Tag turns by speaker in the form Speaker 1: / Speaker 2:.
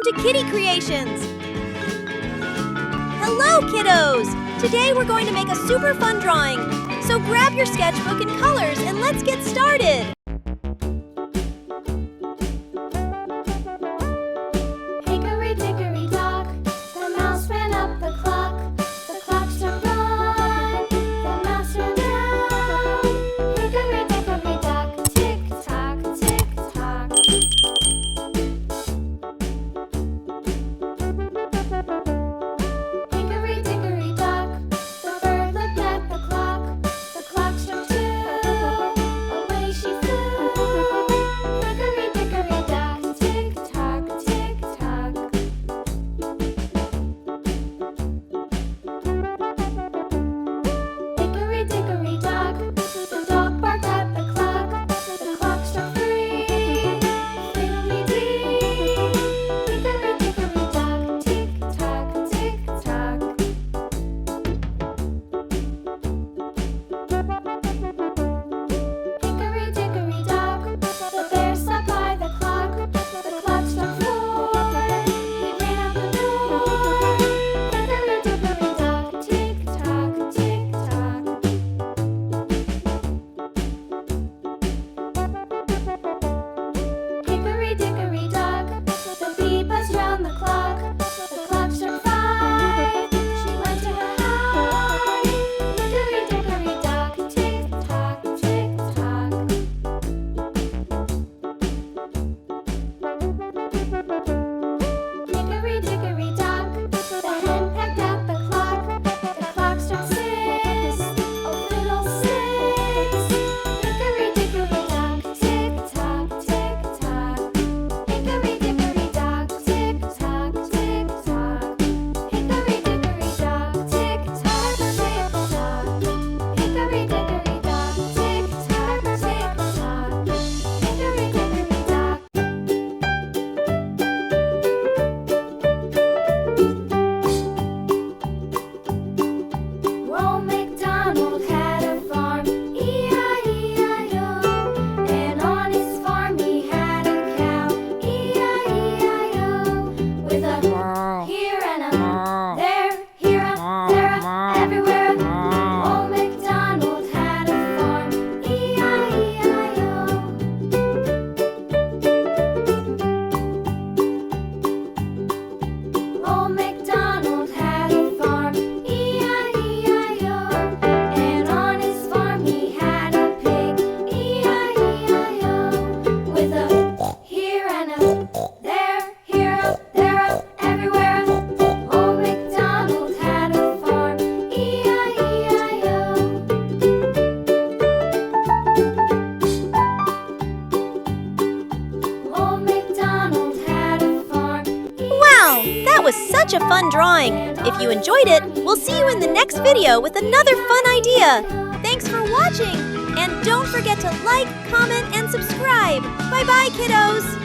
Speaker 1: Welcome to Kitty Creations! Hello, kiddos! Today we're going to make a super fun drawing. So grab your sketchbook and colors and let's get started!
Speaker 2: Hickory-dickory-dock, the mouse ran up the clock. The clock struck one, the mouse ran down. Hickory-dickory-dock, tick-tock, tick-tock. Hickory-dickory-dock, the bird looked at the clock. The clock struck two, away she flew. Hickory-dickory-dock, tick-tock, tick-tock. Hickory-dickory-dock, the dog barked at the clock. The clock struck three, fiddly-dee. Hickory-dickory-dock, tick-tock, tick-tock. Hickory-dickory-dock, the bear sat by the clock. The clock struck four, he ran out the door. Hickory-dickory-dock, tick-tock, tick-tock. Hickory-dickory-dock, the bee buzzed round the clock. The clock struck five, she went to her hive. Hickory-dickory-dock, tick-tock, tick-tock. Hickory-dickory-dock, the hen pecked at the clock. The clock struck six, oh fiddle-sticks. Hickory-dickory-dock, tick-tock, tick-tock. Hickory-dickory-dock, tick-tock, tick-tock. Hickory-dickory-dock, tick-tock, tick-tock. Hickory-dickory-dock, tick-tock, tick-tock. Hickory-dickory-dock. Old MacDonald had a farm, E-I-E-I-O. And on his farm he had a cow, E-I-E-I-O. With a here and a there, here a, there a, everywhere. Old MacDonald had a farm, E-I-E-I-O. Old MacDonald had a farm, E-I-E-I-O. And on his farm he had a pig, E-I-E-I-O. With a here and a there, here a, there a, everywhere. Old MacDonald had a farm, E-I-E-I-O. Old MacDonald had a farm.
Speaker 1: Wow, that was such a fun drawing! If you enjoyed it, we'll see you in the next video with another fun idea! Thanks for watching! And don't forget to like, comment, and subscribe! Bye-bye, kiddos!